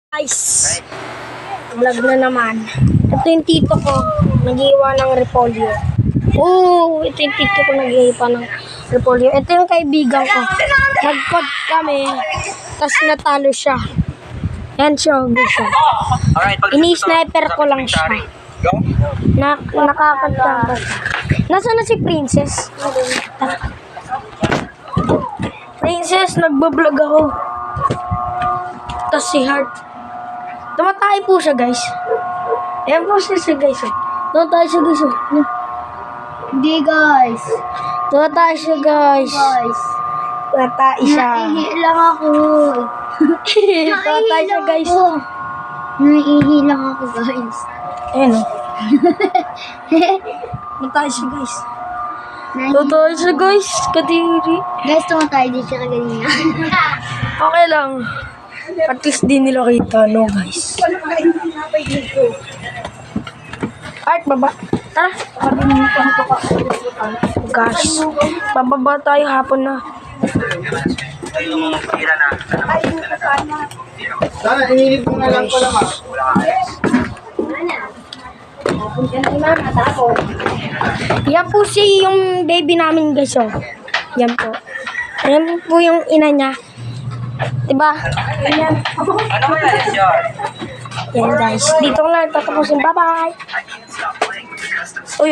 Guys, vlog na naman. Ito yung tito ko, nag-iiwa ng repolyo. Ito yung tito ko nag-iiwa ng repolyo. Ito yung kaibigan ko. Nagpag kami, tas natalo siya. Yan siya, guys. Ini-sniper ko lang siya. Nakakatamba. Nasaan na si Princess? Princess, nagbablog ako. Tas si Heart. Tumatay po siya, guys. Ayan po siya, guys. Tumatay siya, guys. Hindi, guys. Tumatay siya, guys. Tumatay siya. Naihi lang ako. Tumatay siya, guys. Naihi lang ako, guys. Ayan, o. Tumatay siya, guys. Tumatay siya, guys. Kadiri. Guys, tumatay din siya kanina. Okay lang. At least di nila kita, no, guys. Art, baba. Tara. Gosh. Bababa tayo hapon na. Sana, inilip mo na lang pala, ma. Yan po si yung baby namin, guys, oh. Yan po. Yan po yung ina niya. Diba? Yan. Yan, guys. Dito ko lang tatapusin. Bye-bye.